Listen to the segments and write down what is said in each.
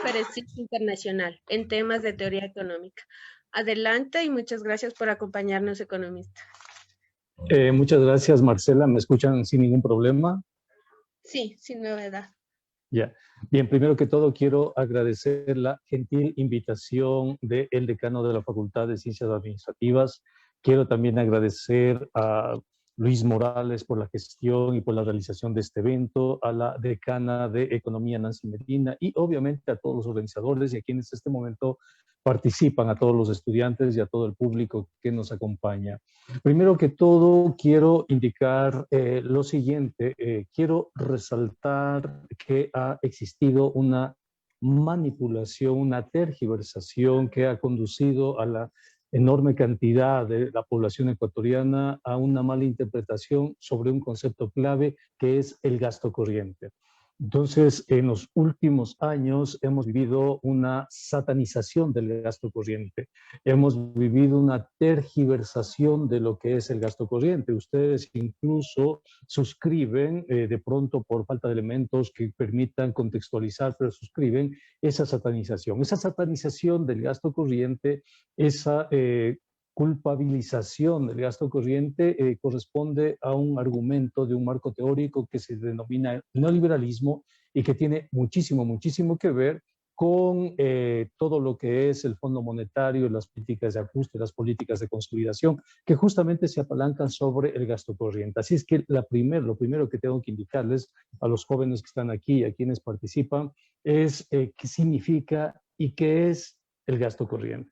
conferencista internacional en temas de teoría económica. Adelante y muchas gracias por acompañarnos, economista. Muchas gracias, Marcela. ¿Me escuchan sin ningún problema? Sí, sin novedad. Ya. Bien, primero que todo quiero agradecer la gentil invitación del decano de la Facultad de Ciencias Administrativas. Quiero también agradecer a Luis Morales por la gestión y por la realización de este evento, a la decana de Economía, Nancy Medina, y obviamente a todos los organizadores y a quienes en este momento participan, a todos los estudiantes y a todo el público que nos acompaña. Primero que todo, quiero indicar lo siguiente. Quiero resaltar que ha existido una manipulación, una tergiversación que ha conducido a la enorme cantidad de la población ecuatoriana a una mala interpretación sobre un concepto clave que es el gasto corriente. Entonces, en los últimos años hemos vivido una satanización del gasto corriente. Hemos vivido una tergiversación de lo que es el gasto corriente. Ustedes incluso suscriben, de pronto por falta de elementos que permitan contextualizar, pero suscriben esa satanización. Esa satanización del gasto corriente, esa culpabilización del gasto corriente corresponde a un argumento de un marco teórico que se denomina neoliberalismo y que tiene muchísimo, muchísimo que ver con todo lo que es el Fondo Monetario, las políticas de ajuste, las políticas de consolidación, que justamente se apalancan sobre el gasto corriente. Así es que lo primero que tengo que indicarles a los jóvenes que están aquí, a quienes participan, es qué significa y qué es el gasto corriente.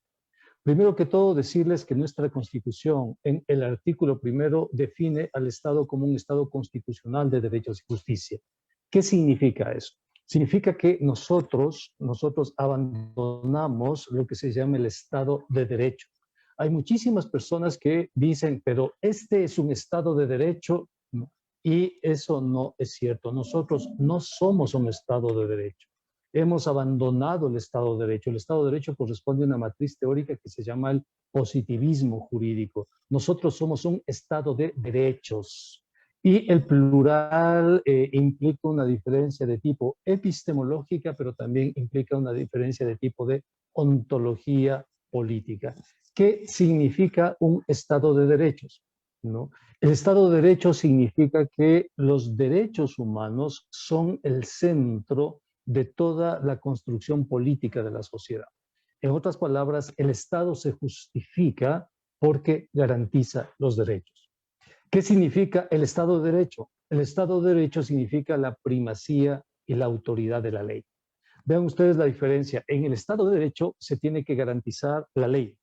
Primero que todo, decirles que nuestra Constitución, en el artículo primero, define al Estado como un Estado constitucional de derechos y justicia. ¿Qué significa eso? Significa que nosotros abandonamos lo que se llama el Estado de Derecho. Hay muchísimas personas que dicen, pero este es un Estado de Derecho, y eso no es cierto. Nosotros no somos un Estado de Derecho. Hemos abandonado el Estado de Derecho. El Estado de Derecho corresponde a una matriz teórica que se llama el positivismo jurídico. Nosotros somos un Estado de derechos. Y el plural implica una diferencia de tipo epistemológica, pero también implica una diferencia de tipo de ontología política. ¿Qué significa un Estado de derechos? ¿No? El Estado de Derecho significa que los derechos humanos son el centro de toda la construcción política de la sociedad. En otras palabras, el Estado se justifica porque garantiza los derechos. ¿Qué significa el Estado de Derecho? El Estado de Derecho significa la primacía y la autoridad de la ley. Vean ustedes la diferencia. En el Estado de Derecho se tiene que garantizar la ley.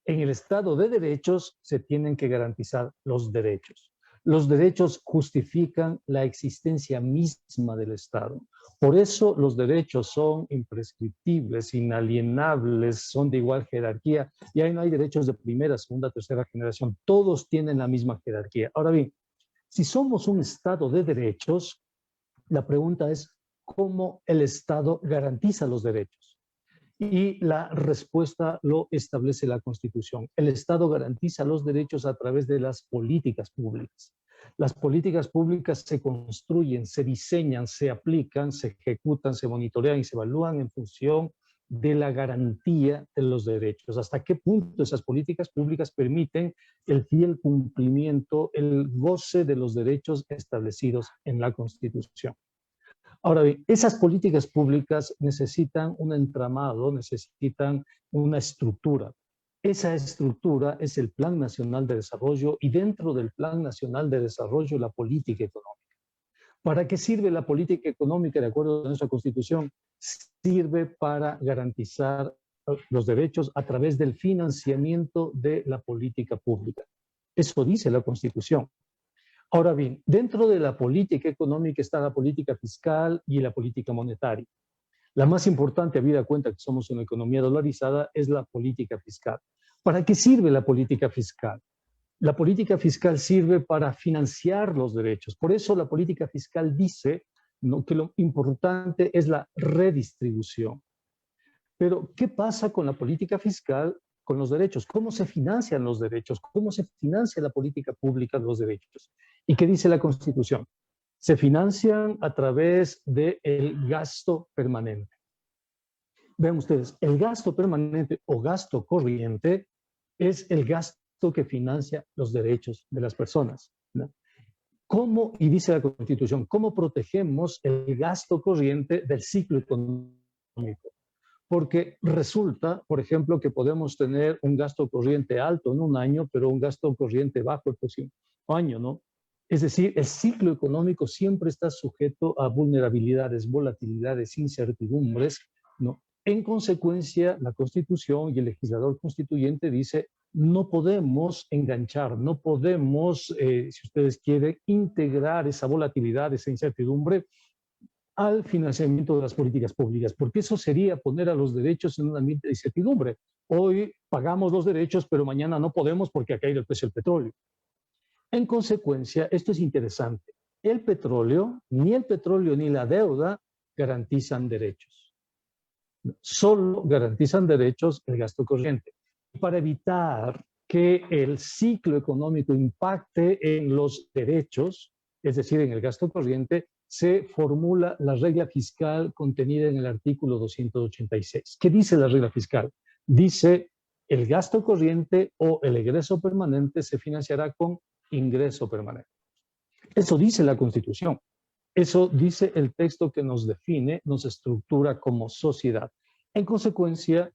En el Estado de Derechos se tienen que garantizar los derechos. Los derechos justifican la existencia misma del Estado. Por eso los derechos son imprescriptibles, inalienables, son de igual jerarquía, y ahí no hay derechos de primera, segunda, tercera generación. Todos tienen la misma jerarquía. Ahora bien, si somos un Estado de derechos, la pregunta es, ¿cómo el Estado garantiza los derechos? Y la respuesta lo establece la Constitución. El Estado garantiza los derechos a través de las políticas públicas. Las políticas públicas se construyen, se diseñan, se aplican, se ejecutan, se monitorean y se evalúan en función de la garantía de los derechos. ¿Hasta qué punto esas políticas públicas permiten el fiel cumplimiento, el goce de los derechos establecidos en la Constitución? Ahora bien, esas políticas públicas necesitan un entramado, necesitan una estructura. Esa estructura es el Plan Nacional de Desarrollo y dentro del Plan Nacional de Desarrollo la política económica. ¿Para qué sirve la política económica de acuerdo a nuestra Constitución? Sirve para garantizar los derechos a través del financiamiento de la política pública. Eso dice la Constitución. Ahora bien, dentro de la política económica está la política fiscal y la política monetaria. La más importante, habida cuenta que somos una economía dolarizada, es la política fiscal. ¿Para qué sirve la política fiscal? La política fiscal sirve para financiar los derechos. Por eso la política fiscal dice, ¿no?, que lo importante es la redistribución. Pero, ¿qué pasa con la política fiscal, con los derechos? ¿Cómo se financian los derechos? ¿Cómo se financia la política pública de los derechos? ¿Y qué dice la Constitución? Se financian a través del gasto permanente. vean ustedes, el gasto permanente o gasto corriente es el gasto que financia los derechos de las personas, ¿no? ¿Cómo, y dice la Constitución, cómo protegemos el gasto corriente del ciclo económico? Porque resulta, por ejemplo, que podemos tener un gasto corriente alto en un año, pero un gasto corriente bajo el próximo año, ¿no? Es decir, el ciclo económico siempre está sujeto a vulnerabilidades, volatilidades, incertidumbres, ¿no? En consecuencia, la Constitución y el legislador constituyente dice, no podemos enganchar, no podemos, si ustedes quieren, integrar esa volatilidad, esa incertidumbre al financiamiento de las políticas públicas, porque eso sería poner a los derechos en un ambiente de incertidumbre. Hoy pagamos los derechos, pero mañana no podemos porque ha caído el precio del petróleo. En consecuencia, esto es interesante. El petróleo ni la deuda garantizan derechos. Solo garantizan derechos el gasto corriente. Para evitar que el ciclo económico impacte en los derechos, es decir, en el gasto corriente, se formula la regla fiscal contenida en el artículo 286. ¿Qué dice la regla fiscal? Dice, el gasto corriente o el egreso permanente se financiará con ingreso permanente. Eso dice la Constitución. Eso dice el texto que nos define, nos estructura como sociedad. En consecuencia,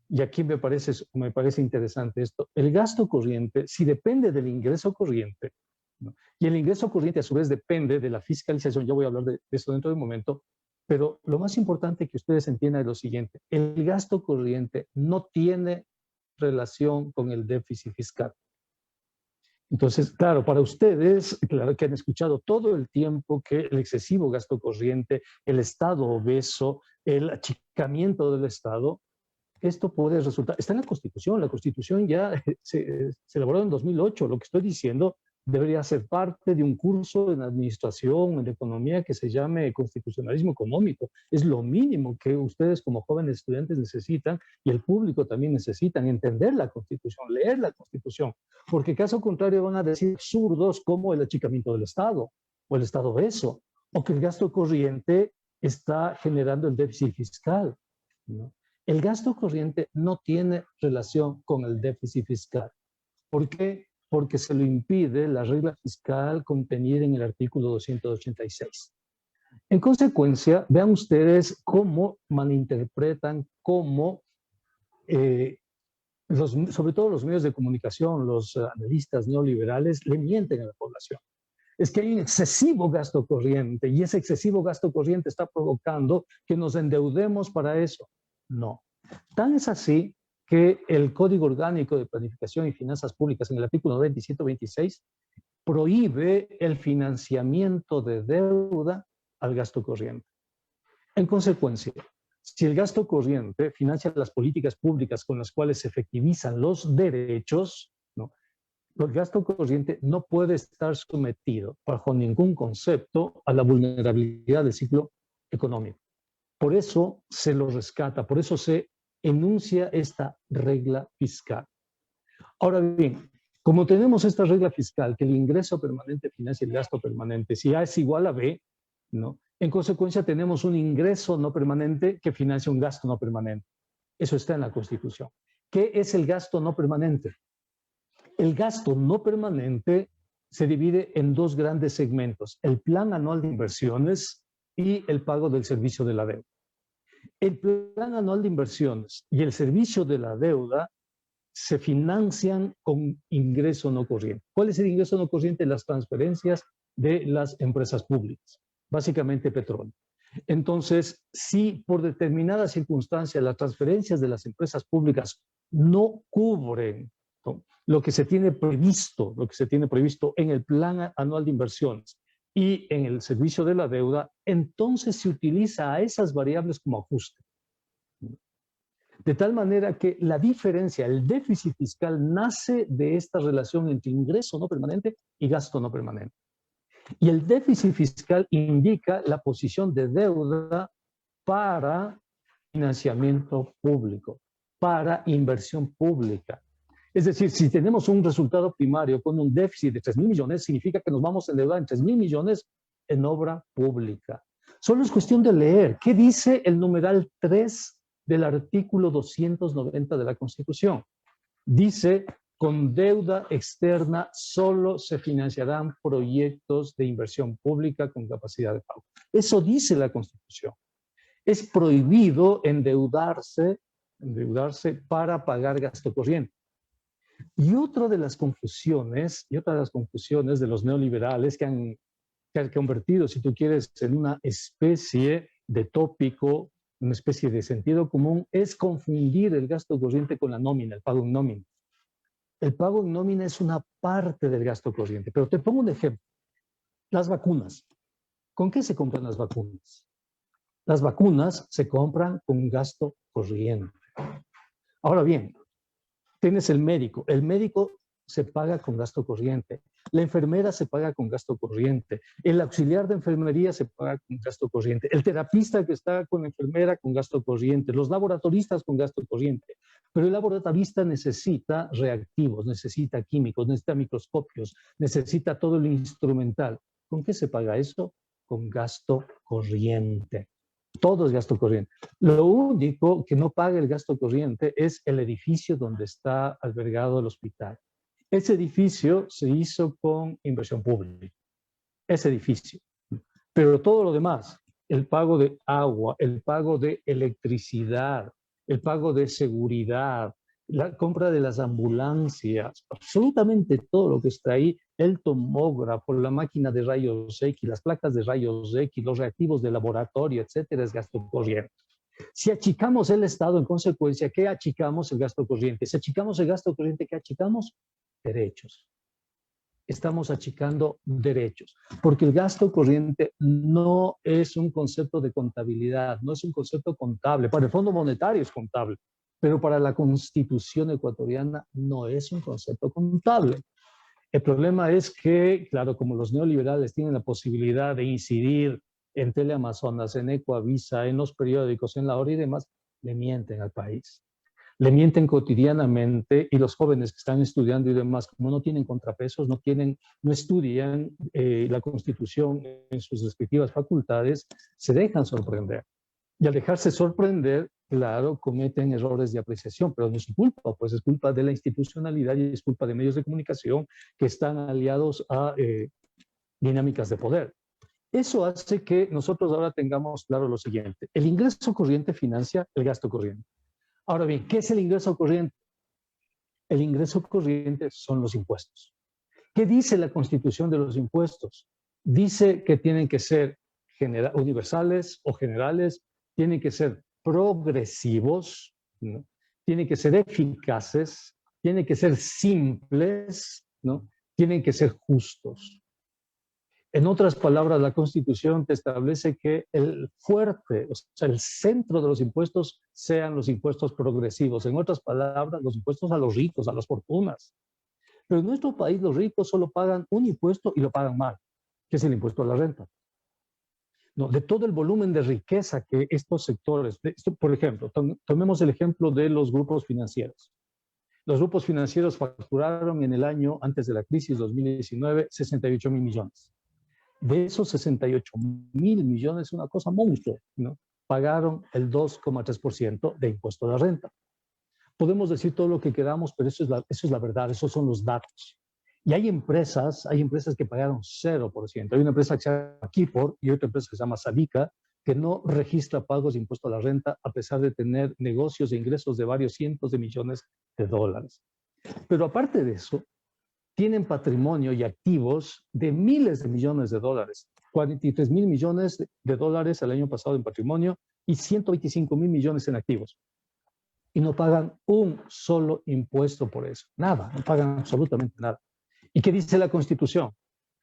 y aquí me parece interesante esto, el gasto corriente, si depende del ingreso corriente, ¿no? Y el ingreso corriente a su vez depende de la fiscalización, ya voy a hablar de eso dentro de un momento, pero lo más importante que ustedes entiendan es lo siguiente, el gasto corriente no tiene relación con el déficit fiscal. Entonces, claro, para ustedes, claro que han escuchado todo el tiempo que el excesivo gasto corriente, el Estado obeso, el achicamiento del Estado, esto puede resultar, está en la Constitución ya se elaboró en 2008, lo que estoy diciendo debería ser parte de un curso en administración, en economía que se llame constitucionalismo económico. Es lo mínimo que ustedes como jóvenes estudiantes necesitan y el público también necesitan entender la Constitución, leer la Constitución, porque caso contrario van a decir absurdos como el achicamiento del Estado o el Estado obeso, o que el gasto corriente está generando el déficit fiscal, ¿no? El gasto corriente no tiene relación con el déficit fiscal. ¿Por qué? Porque se lo impide la regla fiscal contenida en el artículo 286. En consecuencia, vean ustedes cómo malinterpretan, cómo, sobre todo los medios de comunicación, los analistas neoliberales, le mienten a la población. Es que hay un excesivo gasto corriente y ese excesivo gasto corriente está provocando que nos endeudemos para eso. No. Tan es así que el Código Orgánico de Planificación y Finanzas Públicas, en el artículo 9726, prohíbe el financiamiento de deuda al gasto corriente. En consecuencia, si el gasto corriente financia las políticas públicas con las cuales se efectivizan los derechos, ¿no? El gasto corriente no puede estar sometido bajo ningún concepto a la vulnerabilidad del ciclo económico. Por eso se lo rescata, por eso se enuncia esta regla fiscal. Ahora bien, como tenemos esta regla fiscal, que el ingreso permanente financia el gasto permanente, si A es igual a B, ¿no? En consecuencia tenemos un ingreso no permanente que financia un gasto no permanente. Eso está en la Constitución. ¿Qué es el gasto no permanente? El gasto no permanente se divide en dos grandes segmentos, el plan anual de inversiones y el pago del servicio de la deuda. El plan anual de inversiones y el servicio de la deuda se financian con ingreso no corriente. ¿Cuál es el ingreso no corriente? Las transferencias de las empresas públicas, básicamente petróleo. Entonces, si por determinadas circunstancias las transferencias de las empresas públicas no cubren, ¿no?, lo que se tiene previsto en el plan anual de inversiones y en el servicio de la deuda, entonces se utiliza a esas variables como ajuste. De tal manera que la diferencia, el déficit fiscal, nace de esta relación entre ingreso no permanente y gasto no permanente. Y el déficit fiscal indica la posición de deuda para financiamiento público, para inversión pública. Es decir, si tenemos un resultado primario con un déficit de 3.000 millones, significa que nos vamos a endeudar en 3.000 millones en obra pública. Solo es cuestión de leer. ¿Qué dice el numeral 3 del artículo 290 de la Constitución. Dice, con deuda externa solo se financiarán proyectos de inversión pública con capacidad de pago. Eso dice la Constitución. Es prohibido endeudarse para pagar gasto corriente. Y otra de las confusiones de los neoliberales que han convertido, si tú quieres, en una especie de tópico, una especie de sentido común, es confundir el gasto corriente con la nómina, el pago en nómina. El pago en nómina es una parte del gasto corriente, pero te pongo un ejemplo. Las vacunas. ¿Con qué se compran las vacunas? Las vacunas se compran con gasto corriente. Ahora bien, tienes el médico. El médico se paga con gasto corriente. La enfermera se paga con gasto corriente. El auxiliar de enfermería se paga con gasto corriente. El terapista que está con la enfermera con gasto corriente. Los laboratoristas con gasto corriente. Pero el laboratorista necesita reactivos, necesita químicos, necesita microscopios, necesita todo lo instrumental. ¿Con qué se paga eso? Con gasto corriente. Todo es gasto corriente. Lo único que no paga el gasto corriente es el edificio donde está albergado el hospital. Ese edificio se hizo con inversión pública. Ese edificio. Pero todo lo demás, el pago de agua, el pago de electricidad, el pago de seguridad, la compra de las ambulancias, absolutamente todo lo que está ahí, el tomógrafo, la máquina de rayos X, las placas de rayos X, los reactivos de laboratorio, etcétera, es gasto corriente. Si achicamos el Estado, en consecuencia, ¿qué achicamos? El gasto corriente. Si achicamos el gasto corriente, ¿qué achicamos? Derechos. Estamos achicando derechos, porque el gasto corriente no es un concepto de contabilidad, no es un concepto contable. Para el Fondo Monetario es contable, pero para la Constitución ecuatoriana no es un concepto contable. El problema es que, claro, como los neoliberales tienen la posibilidad de incidir en Teleamazonas, en Ecuavisa, en los periódicos, en la hora y demás, le mienten al país. Le mienten cotidianamente y los jóvenes que están estudiando y demás, como no tienen contrapesos, no estudian la Constitución en sus respectivas facultades, se dejan sorprender. Y al dejarse sorprender, claro, cometen errores de apreciación, pero no es su culpa, pues es culpa de la institucionalidad y es culpa de medios de comunicación que están aliados a dinámicas de poder. Eso hace que nosotros ahora tengamos claro lo siguiente. El ingreso corriente financia el gasto corriente. Ahora bien, ¿qué es el ingreso corriente? El ingreso corriente son los impuestos. ¿Qué dice la Constitución de los impuestos? Dice que tienen que ser universales o generales, tienen que ser progresivos, ¿no? Tienen que ser eficaces, tienen que ser simples, ¿no? Tienen que ser justos. En otras palabras, la Constitución te establece que el fuerte, o sea, el centro de los impuestos sean los impuestos progresivos. En otras palabras, los impuestos a los ricos, a las fortunas. Pero en nuestro país los ricos solo pagan un impuesto y lo pagan mal, que es el impuesto a la renta. No, de todo el volumen de riqueza que estos sectores, por ejemplo, tomemos el ejemplo de los grupos financieros. Los grupos financieros facturaron en el año antes de la crisis 2019 68 mil millones. De esos 68 mil millones, una cosa monstruo, ¿no? Pagaron el 2,3% de impuesto a la renta. Podemos decir todo lo que queramos, pero eso es la verdad, esos son los datos. Y hay empresas que pagaron 0%. Hay una empresa que se llama Kipor y otra empresa que se llama Sabica, que no registra pagos de impuesto a la renta a pesar de tener negocios e ingresos de varios cientos de millones de dólares. Pero aparte de eso, tienen patrimonio y activos de miles de millones de dólares. 43 mil millones de dólares el año pasado en patrimonio y 125 mil millones en activos. Y no pagan un solo impuesto por eso. Nada, no pagan absolutamente nada. ¿Y qué dice la Constitución?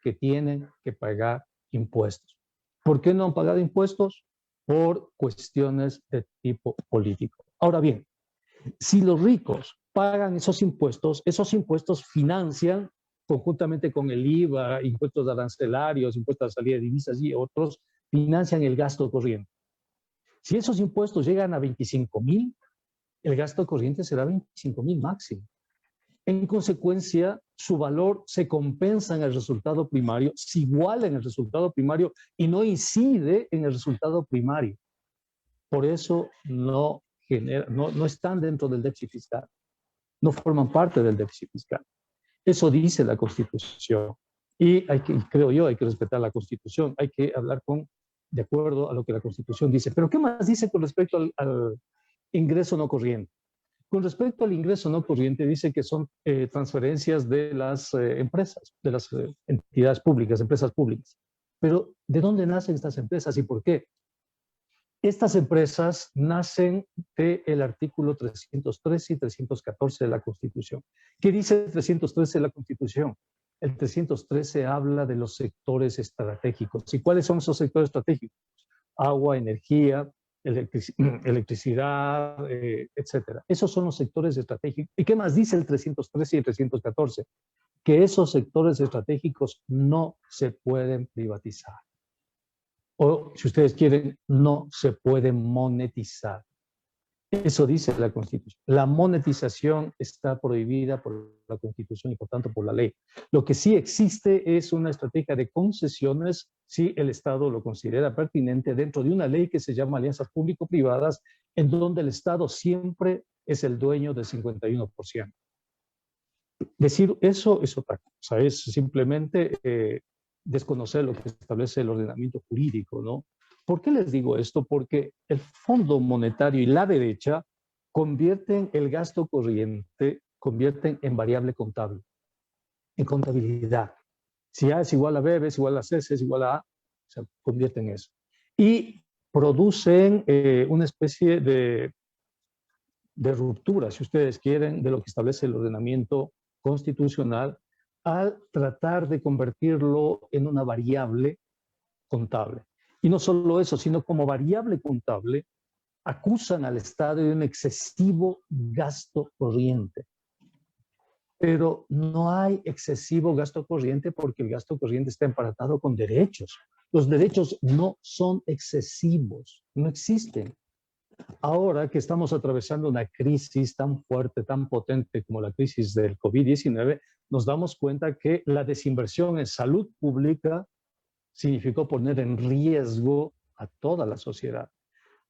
Que tienen que pagar impuestos. ¿Por qué no han pagado impuestos? Por cuestiones de tipo político. Ahora bien, si los ricos pagan esos impuestos financian, conjuntamente con el IVA, impuestos arancelarios, impuestos a salida de divisas y otros, financian el gasto corriente. Si esos impuestos llegan a 25 mil, el gasto corriente será 25 mil máximo. En consecuencia, su valor se compensa en el resultado primario, se iguala en el resultado primario y no incide en el resultado primario. Por eso no no están dentro del déficit fiscal, no forman parte del déficit fiscal. Eso dice la Constitución. Y creo yo, hay que respetar la Constitución, hay que hablar de acuerdo a lo que la Constitución dice. Pero ¿qué más dice con respecto al ingreso no corriente? Con respecto al ingreso no corriente, dice que son transferencias de las empresas, de las entidades públicas, empresas públicas. Pero ¿de dónde nacen estas empresas y por qué? Estas empresas nacen del artículo 313 y 314 de la Constitución. ¿Qué dice el 313 de la Constitución? El 313 habla de los sectores estratégicos. ¿Y cuáles son esos sectores estratégicos? Agua, energía, electricidad, etcétera. Esos son los sectores estratégicos. ¿Y qué más dice el 313 y el 314? Que esos sectores estratégicos no se pueden privatizar. O, si ustedes quieren, no se pueden monetizar. Eso dice la Constitución. La monetización está prohibida por la Constitución y, por tanto, por la ley. Lo que sí existe es una estrategia de concesiones si el Estado lo considera pertinente dentro de una ley que se llama alianzas público-privadas, en donde el Estado siempre es el dueño del 51%. Decir eso es otra cosa, es simplemente desconocer lo que establece el ordenamiento jurídico, ¿no? ¿Por qué les digo esto? Porque el Fondo Monetario y la derecha convierten el gasto corriente, convierten en variable contable, en contabilidad. Si A es igual a B, B es igual a C, C es igual a A, se convierte en eso. Y producen una especie de ruptura, si ustedes quieren, de lo que establece el ordenamiento constitucional al tratar de convertirlo en una variable contable. Y no solo eso, sino como variable contable, acusan al Estado de un excesivo gasto corriente. Pero no hay excesivo gasto corriente porque el gasto corriente está emparatado con derechos. Los derechos no son excesivos, no existen. Ahora que estamos atravesando una crisis tan fuerte, tan potente como la crisis del COVID-19, nos damos cuenta que la desinversión en salud pública significó poner en riesgo a toda la sociedad.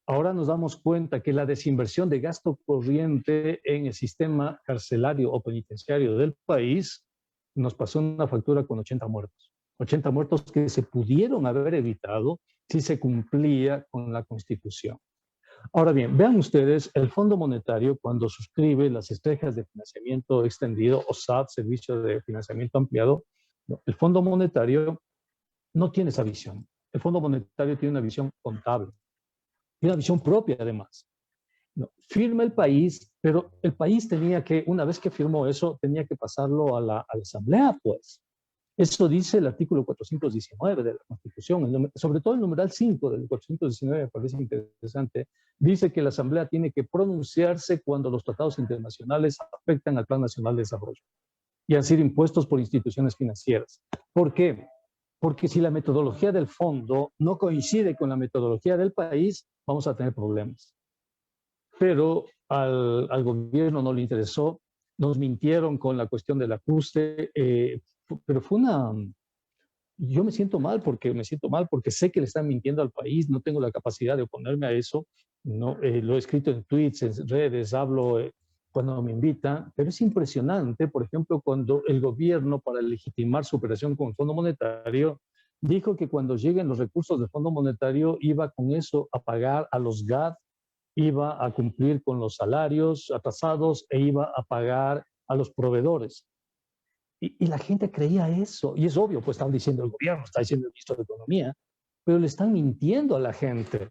Ahora nos damos cuenta que la desinversión de gasto corriente en el sistema carcelario o penitenciario del país nos pasó una factura con 80 muertos. 80 muertos que se pudieron haber evitado si se cumplía con la Constitución. Ahora bien, vean ustedes, el Fondo Monetario cuando suscribe las estrategias de financiamiento extendido, o SAF, Servicio de Financiamiento Ampliado, el Fondo Monetario no tiene esa visión. El Fondo Monetario tiene una visión contable, tiene una visión propia además. Firma el país, pero el país tenía que, una vez que firmó eso, tenía que pasarlo a la Asamblea, pues. Eso dice el artículo 419 de la Constitución, sobre todo el numeral 5 del 419, me parece interesante, dice que la Asamblea tiene que pronunciarse cuando los tratados internacionales afectan al Plan Nacional de Desarrollo y han sido impuestos por instituciones financieras. ¿Por qué? Porque si la metodología del fondo no coincide con la metodología del país, vamos a tener problemas. Pero al gobierno no le interesó, nos mintieron con la cuestión del ajuste, pero fue yo me siento mal porque sé que le están mintiendo al país, no tengo la capacidad de oponerme a eso, no, lo he escrito en tweets, en redes, hablo cuando me invitan, pero es impresionante, por ejemplo, cuando el gobierno, para legitimar su operación con el Fondo Monetario, dijo que cuando lleguen los recursos del Fondo Monetario iba con eso a pagar a los GAD, iba a cumplir con los salarios atrasados e iba a pagar a los proveedores. Y la gente creía eso. Y es obvio, pues están diciendo el gobierno, está diciendo el ministro de Economía, pero le están mintiendo a la gente.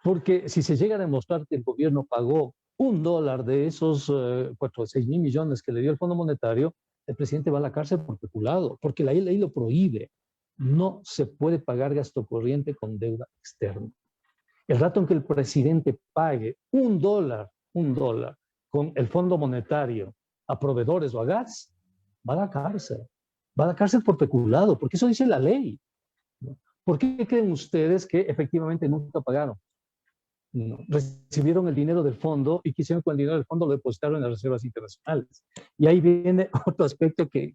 Porque si se llega a demostrar que el gobierno pagó $1 de esos 6.000 millones que le dio el Fondo Monetario, el presidente va a la cárcel por peculado, porque la ley lo prohíbe. No se puede pagar gasto corriente con deuda externa. El rato en que el presidente pague $1 con el Fondo Monetario a proveedores o a gas, va a la cárcel. Va a la cárcel por peculado, porque eso dice la ley. ¿Por qué creen ustedes que efectivamente nunca pagaron? No, recibieron el dinero del fondo y quisieron con el dinero del fondo lo depositaron en las reservas internacionales. Y ahí viene otro aspecto que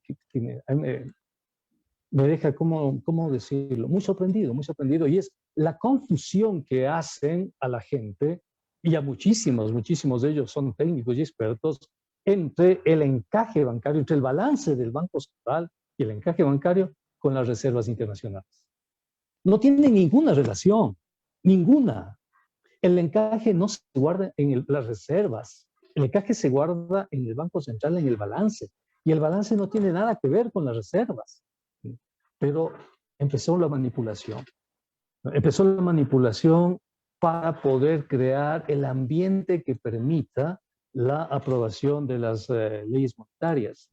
me deja, ¿cómo decirlo? Muy sorprendido, y es la confusión que hacen a la gente y a muchísimos de ellos son técnicos y expertos, entre el encaje bancario, entre el balance del Banco Central y el encaje bancario con las reservas internacionales. No tiene ninguna relación, ninguna. El encaje no se guarda en las reservas, el encaje se guarda en el Banco Central, en el balance, y el balance no tiene nada que ver con las reservas. Pero empezó la manipulación. Empezó la manipulación para poder crear el ambiente que permita la aprobación de las leyes monetarias.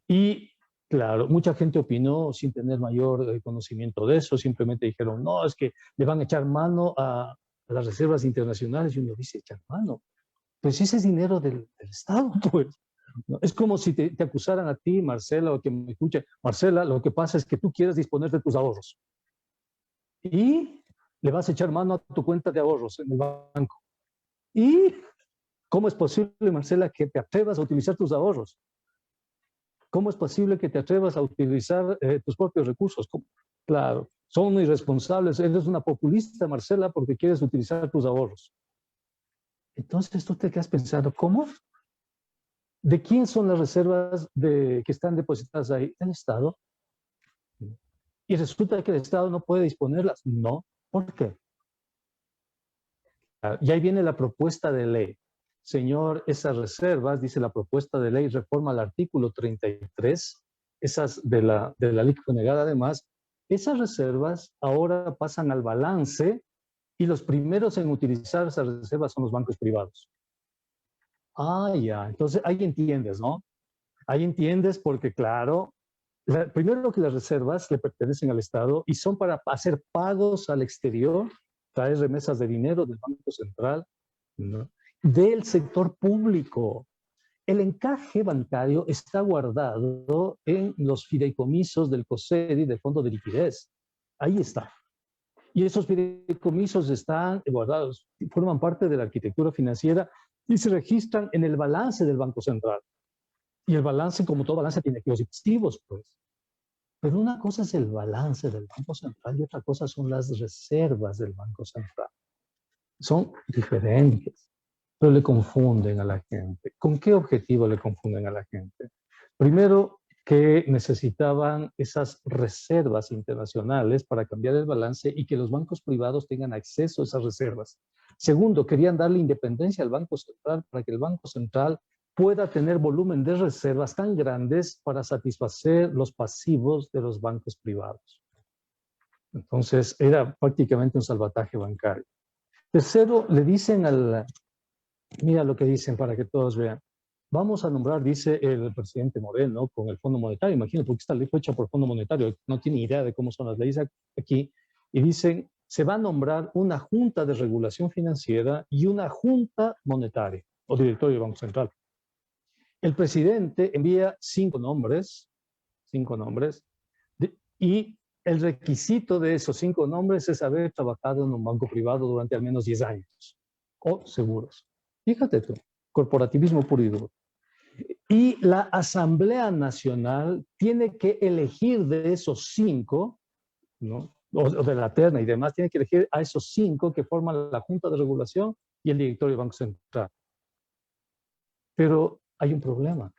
Y claro, mucha gente opinó sin tener mayor conocimiento de eso, simplemente dijeron, no, es que le van a echar mano a las reservas internacionales, y uno dice, echar mano. Pues ese es dinero del Estado, pues. ¿No? Es como si te acusaran a ti, Marcela, o que me escuche, Marcela, lo que pasa es que tú quieres disponer de tus ahorros y le vas a echar mano a tu cuenta de ahorros en el banco. ¿Y cómo es posible, Marcela, que te atrevas a utilizar tus ahorros? ¿Cómo es posible que te atrevas a utilizar tus propios recursos? ¿Cómo? Claro, son irresponsables. Eres una populista, Marcela, porque quieres utilizar tus ahorros. Entonces tú te quedas pensando, ¿cómo? ¿De quién son las reservas que están depositadas ahí? ¿Del Estado? Y resulta que el Estado no puede disponerlas. No. ¿Por qué? Y ahí viene la propuesta de ley. Señor, esas reservas, dice la propuesta de ley, reforma al artículo 33, esas de la ley que fue negada además, esas reservas ahora pasan al balance y los primeros en utilizar esas reservas son los bancos privados. Ah, ya, entonces ahí entiendes, ¿no? Ahí entiendes porque, claro, primero que las reservas le pertenecen al Estado y son para hacer pagos al exterior, traer remesas de dinero del Banco Central, ¿no? Del sector público. El encaje bancario está guardado en los fideicomisos del COSEDI, del Fondo de Liquidez. Ahí está. Y esos fideicomisos están guardados, forman parte de la arquitectura financiera y se registran en el balance del Banco Central. Y el balance, como todo balance, tiene activos y pasivos, pues. Pero una cosa es el balance del Banco Central y otra cosa son las reservas del Banco Central. Son diferentes, pero le confunden a la gente. ¿Con qué objetivo le confunden a la gente? Primero, que necesitaban esas reservas internacionales para cambiar el balance y que los bancos privados tengan acceso a esas reservas. Segundo, querían darle independencia al Banco Central para que el Banco Central pueda tener volumen de reservas tan grandes para satisfacer los pasivos de los bancos privados. Entonces, era prácticamente un salvataje bancario. Tercero, le dicen mira lo que dicen para que todos vean. Vamos a nombrar, dice el presidente Moreno, con el Fondo Monetario, imagínate, porque esta ley fue hecha por Fondo Monetario, no tiene idea de cómo son las leyes aquí, y dicen, se va a nombrar una junta de regulación financiera y una junta monetaria, o directorio del Banco Central. El presidente envía 5 nombres, y el requisito de esos 5 nombres es haber trabajado en un banco privado durante al menos 10 años, o seguros. Fíjate tú, corporativismo puro y duro. Y la Asamblea Nacional tiene que elegir de esos 5, ¿no? O de la terna y demás, tiene que elegir a esos 5 que forman la Junta de Regulación y el directorio del Banco Central. Pero hay un problema,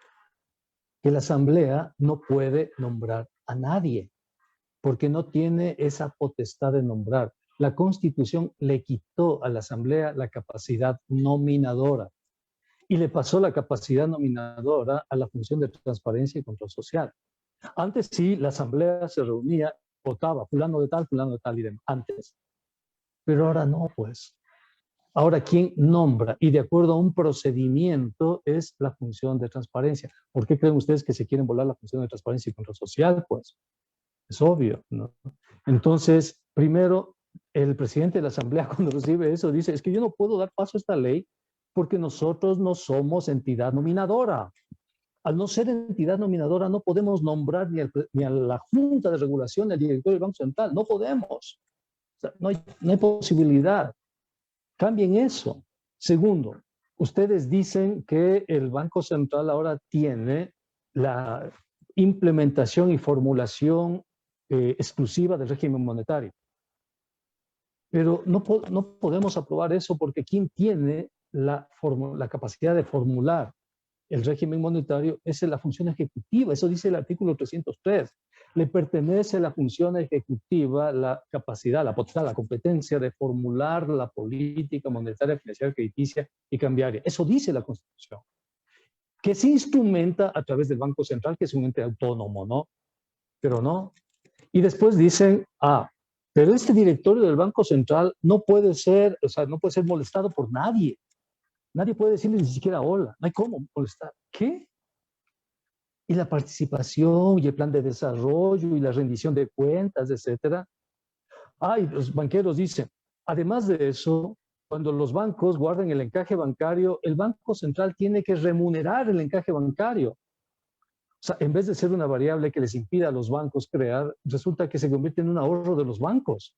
que la Asamblea no puede nombrar a nadie, porque no tiene esa potestad de nombrar. La Constitución le quitó a la Asamblea la capacidad nominadora y le pasó la capacidad nominadora a la función de transparencia y control social. Antes sí, la Asamblea se reunía, votaba, fulano de tal y demás, antes. Pero ahora no, pues. Ahora, ¿quién nombra? Y de acuerdo a un procedimiento es la función de transparencia. ¿Por qué creen ustedes que se quieren volar la función de transparencia y control social? Pues es obvio, ¿no? Entonces, primero, el presidente de la Asamblea cuando recibe eso dice, es que yo no puedo dar paso a esta ley porque nosotros no somos entidad nominadora. Al no ser entidad nominadora no podemos nombrar ni a la Junta de Regulación ni al director del Banco Central, no podemos. O sea, no hay posibilidad. Cambien eso. Segundo, ustedes dicen que el Banco Central ahora tiene la implementación y formulación exclusiva del régimen monetario. Pero no podemos aprobar eso porque quien tiene la capacidad de formular el régimen monetario es la función ejecutiva. Eso dice el artículo 303. Le pertenece a la función ejecutiva la capacidad, la potestad, la competencia de formular la política monetaria, financiera, crediticia y cambiaria. Eso dice la Constitución. Que se instrumenta a través del Banco Central, que es un ente autónomo, ¿no? Pero no. Y después dicen, pero este directorio del Banco Central no puede ser, no puede ser molestado por nadie. Nadie puede decirle ni siquiera hola, no hay cómo molestar. ¿Qué? Y la participación y el plan de desarrollo y la rendición de cuentas, etcétera. Y los banqueros dicen, además de eso, cuando los bancos guardan el encaje bancario, el Banco Central tiene que remunerar el encaje bancario. O sea, en vez de ser una variable que les impida a los bancos crear, resulta que se convierte en un ahorro de los bancos.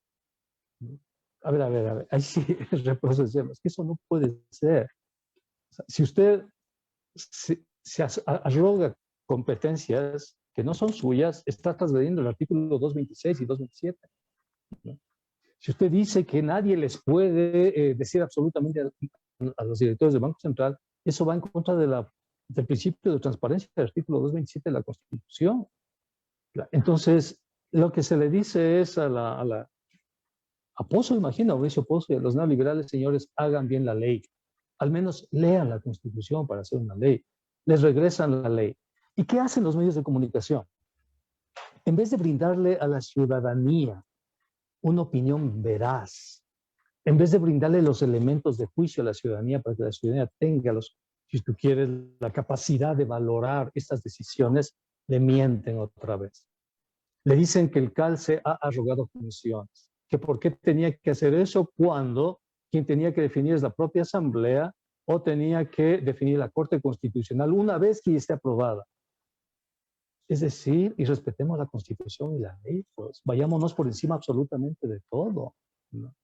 A ver, ahí sí reprocesemos, que eso no puede ser. O sea, si usted se arroga competencias que no son suyas, está transgrediendo el artículo 226 y 227. ¿No? Si usted dice que nadie les puede decir absolutamente a los directores del Banco Central, eso va en contra del principio de transparencia del artículo 227 de la Constitución. Entonces, lo que se le dice es a Pozo, imagina, a Mauricio Pozo y a los neoliberales, señores, hagan bien la ley. Al menos lean la Constitución para hacer una ley. Les regresan la ley. ¿Y qué hacen los medios de comunicación? En vez de brindarle a la ciudadanía una opinión veraz, en vez de brindarle los elementos de juicio a la ciudadanía para que la ciudadanía tenga, si tú quieres, la capacidad de valorar estas decisiones, le mienten otra vez. Le dicen que el CALCE ha arrogado funciones, que por qué tenía que hacer eso cuando quien tenía que definir es la propia Asamblea o tenía que definir la Corte Constitucional una vez que esté aprobada. Es decir, y respetemos la Constitución y la ley, pues vayámonos por encima absolutamente de todo, ¿no?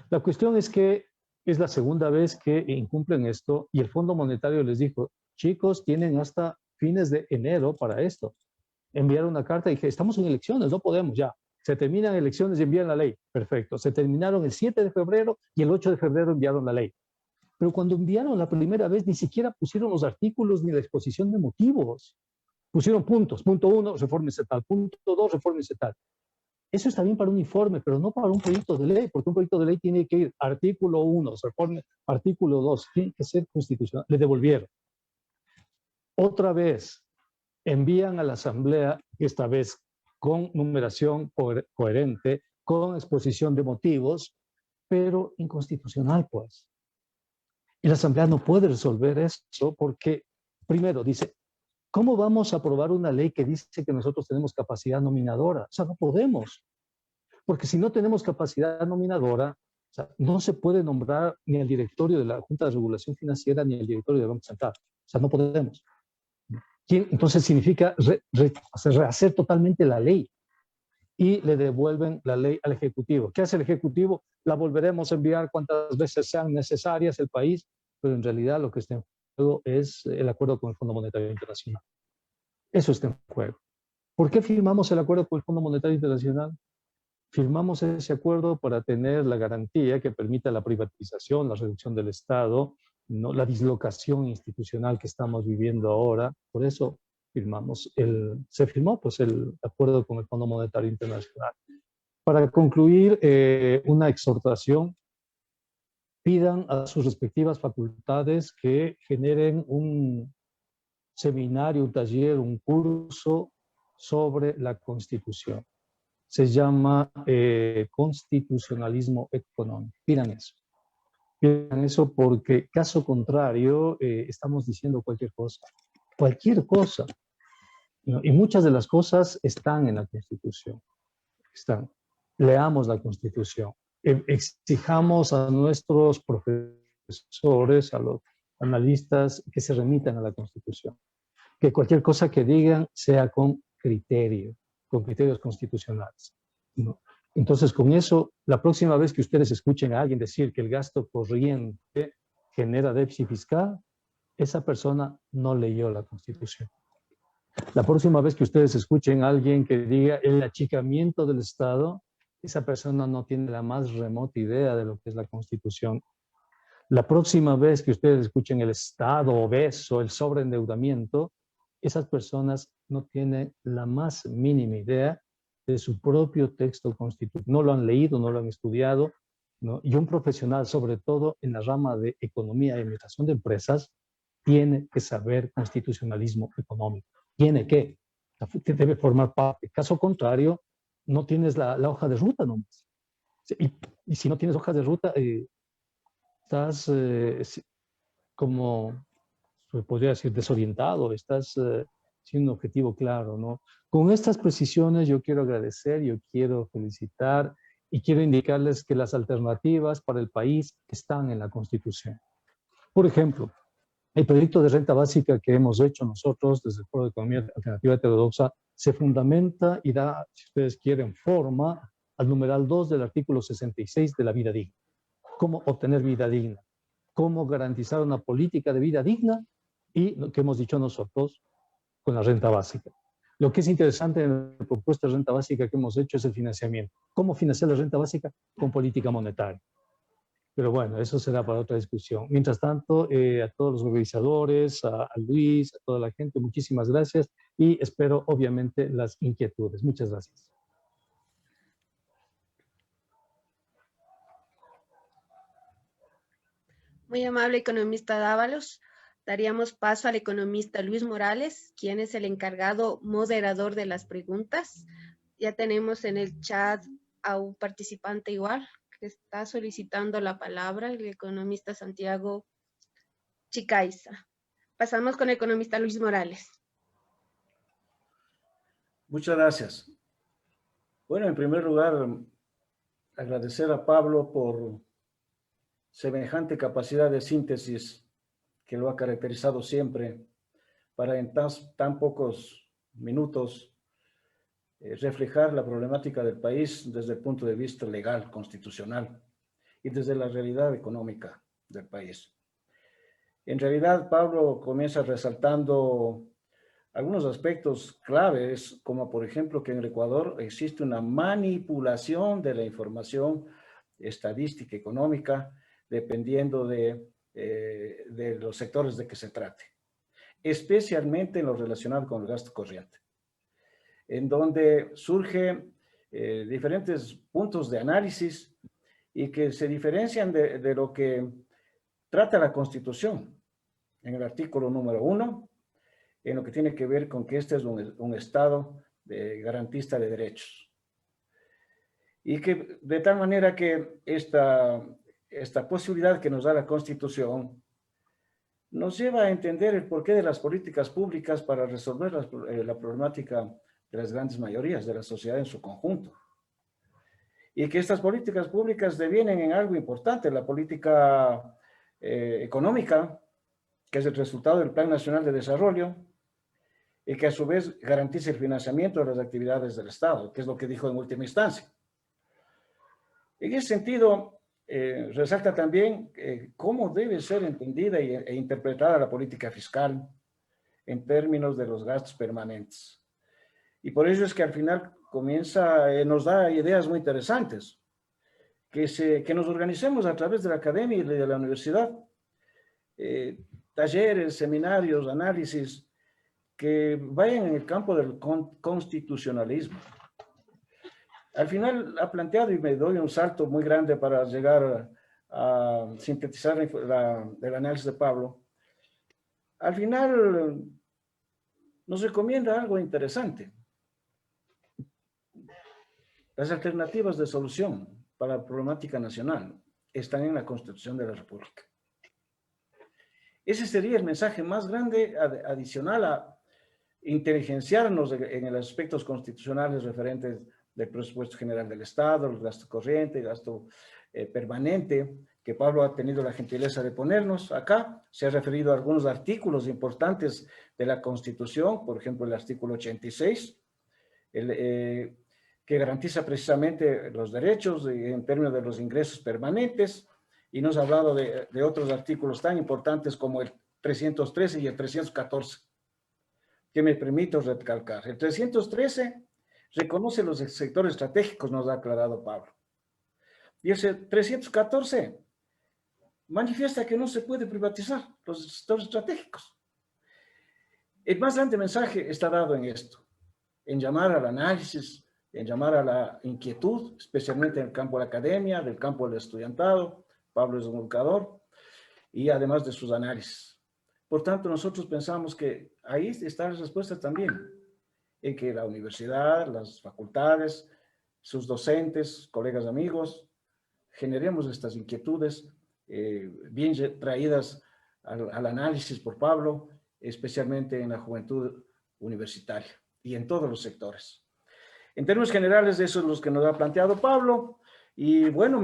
La cuestión es que es la segunda vez que incumplen esto y el Fondo Monetario les dijo, chicos, tienen hasta fines de enero para esto. Enviaron una carta y dije, estamos en elecciones, no podemos ya. Se terminan elecciones y envían la ley. Perfecto. Se terminaron el 7 de febrero y el 8 de febrero enviaron la ley. Pero cuando enviaron la primera vez ni siquiera pusieron los artículos ni la exposición de motivos. Pusieron puntos. Punto 1, refórmese tal. Punto 2, refórmese tal. Eso está bien para un informe, pero no para un proyecto de ley, porque un proyecto de ley tiene que ir artículo 1, reforme, artículo 2, tiene que ser constitucional. Le devolvieron. Otra vez envían a la Asamblea, esta vez con numeración coherente, con exposición de motivos, pero inconstitucional, pues. Y la Asamblea no puede resolver eso porque, primero, dice, ¿cómo vamos a aprobar una ley que dice que nosotros tenemos capacidad nominadora? O sea, no podemos. Porque si no tenemos capacidad nominadora, o sea, no se puede nombrar ni al directorio de la Junta de Regulación Financiera ni al directorio del Banco Central. O sea, no podemos. Entonces significa rehacer totalmente la ley y le devuelven la ley al Ejecutivo. ¿Qué hace el Ejecutivo? La volveremos a enviar cuantas veces sean necesarias el país, pero en realidad lo que está en juego es el acuerdo con el Fondo Monetario Internacional. Eso está en juego. ¿Por qué firmamos el acuerdo con el Fondo Monetario Internacional? Firmamos ese acuerdo para tener la garantía que permita la privatización, la reducción del Estado, ¿no? La dislocación institucional que estamos viviendo ahora. Por eso se firmó pues, el acuerdo con el Fondo Monetario Internacional. Para concluir, una exhortación: pidan a sus respectivas facultades que generen un seminario, un taller, un curso sobre la Constitución. Se llama constitucionalismo económico. Pidan eso. Pidan eso porque, caso contrario, estamos diciendo cualquier cosa. Cualquier cosa. ¿No? Y muchas de las cosas están en la Constitución. Leamos la Constitución. Exijamos a nuestros profesores, a los analistas, que se remitan a la Constitución. Que cualquier cosa que digan sea con criterio, con criterios constitucionales, ¿no? Entonces, con eso, la próxima vez que ustedes escuchen a alguien decir que el gasto corriente genera déficit fiscal, esa persona no leyó la Constitución. La próxima vez que ustedes escuchen a alguien que diga el achicamiento del Estado, esa persona no tiene la más remota idea de lo que es la Constitución. La próxima vez que ustedes escuchen el Estado obeso, el sobreendeudamiento, esas personas no tienen la más mínima idea de su propio texto constitucional. No lo han leído, no lo han estudiado, ¿no? Y un profesional, sobre todo en la rama de economía y administración de empresas, tiene que saber constitucionalismo económico. Tiene que debe formar parte. Caso contrario, no tienes la hoja de ruta nomás. Y si no tienes hoja de ruta, estás como, se podría decir, desorientado, estás sin un objetivo claro, ¿no? Con estas precisiones yo quiero agradecer, yo quiero felicitar y quiero indicarles que las alternativas para el país están en la Constitución. Por ejemplo, el proyecto de renta básica que hemos hecho nosotros desde el Foro de Economía Alternativa Heterodoxa se fundamenta y da, si ustedes quieren, forma al numeral 2 del artículo 66 de la vida digna. ¿Cómo obtener vida digna? ¿Cómo garantizar una política de vida digna? Y lo que hemos dicho nosotros con la renta básica. Lo que es interesante en la propuesta de renta básica que hemos hecho es el financiamiento. ¿Cómo financiar la renta básica? Con política monetaria. Pero bueno, eso será para otra discusión. Mientras tanto, a todos los organizadores, a Luis, a toda la gente, muchísimas gracias y espero obviamente las inquietudes. Muchas gracias. Muy amable economista Dávalos. Daríamos paso al economista Luis Morales, quien es el encargado moderador de las preguntas. Ya tenemos en el chat a un participante igual que está solicitando la palabra, el economista Santiago Chicaiza. Pasamos con el economista Luis Morales. Muchas gracias. Bueno, en primer lugar, agradecer a Pablo por semejante capacidad de síntesis que lo ha caracterizado siempre para en tan pocos minutos reflejar la problemática del país desde el punto de vista legal, constitucional y desde la realidad económica del país. En realidad, Pablo comienza resaltando algunos aspectos claves, como por ejemplo que en el Ecuador existe una manipulación de la información estadística económica dependiendo de los sectores de que se trate, especialmente en lo relacionado con el gasto corriente, en donde surgen diferentes puntos de análisis y que se diferencian de lo que trata la Constitución en el artículo número 1, en lo que tiene que ver con que este es un Estado garantista de derechos. Y que de tal manera que esta posibilidad que nos da la Constitución nos lleva a entender el porqué de las políticas públicas para resolver la problemática de las grandes mayorías de la sociedad en su conjunto. Y que estas políticas públicas devienen en algo importante, la política económica, que es el resultado del Plan Nacional de Desarrollo, y que a su vez garantice el financiamiento de las actividades del Estado, que es lo que dijo en última instancia. En ese sentido, resalta también cómo debe ser entendida e interpretada la política fiscal en términos de los gastos permanentes. Y por eso es que al final nos da ideas muy interesantes, que nos organicemos a través de la academia y de la universidad, talleres, seminarios, análisis, que vayan en el campo del constitucionalismo. Al final ha planteado, y me doy un salto muy grande para llegar a sintetizar el análisis de Pablo, al final nos recomienda algo interesante. Las alternativas de solución para la problemática nacional están en la Constitución de la República. Ese sería el mensaje más grande adicional a inteligenciarnos en los aspectos constitucionales referentes del presupuesto general del Estado, el gasto corriente, el gasto permanente, que Pablo ha tenido la gentileza de ponernos acá. Se ha referido a algunos artículos importantes de la Constitución, por ejemplo, el artículo 86, que garantiza precisamente los derechos en términos de los ingresos permanentes, y nos ha hablado de otros artículos tan importantes como el 313 y el 314, que me permito recalcar. El 313 reconoce los sectores estratégicos, nos ha aclarado Pablo. Y ese 314 manifiesta que no se puede privatizar los sectores estratégicos. El más grande mensaje está dado en esto, en llamar al análisis, en llamar a la inquietud, especialmente en el campo de la academia, del campo del estudiantado. Pablo es un educador, y además de sus análisis. Por tanto, nosotros pensamos que ahí está la respuesta también, en que la universidad, las facultades, sus docentes, colegas, amigos, generemos estas inquietudes bien traídas al análisis por Pablo, especialmente en la juventud universitaria y en todos los sectores. En términos generales, eso es lo que nos ha planteado Pablo, y bueno,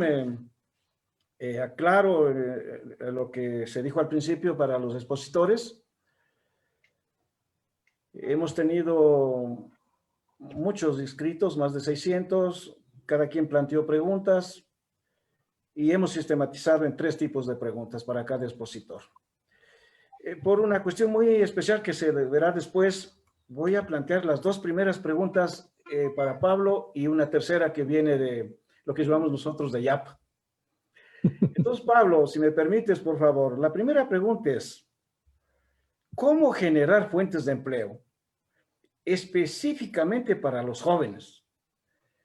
aclaro lo que se dijo al principio para los expositores. Hemos tenido muchos inscritos, más de 600, cada quien planteó preguntas, y hemos sistematizado en 3 tipos de preguntas para cada expositor. Por una cuestión muy especial que se verá después, voy a plantear las 2 primeras preguntas para Pablo y una tercera que viene de lo que llamamos nosotros de YAP. Entonces, Pablo, si me permites, por favor, la primera pregunta es, ¿cómo generar fuentes de empleo específicamente para los jóvenes?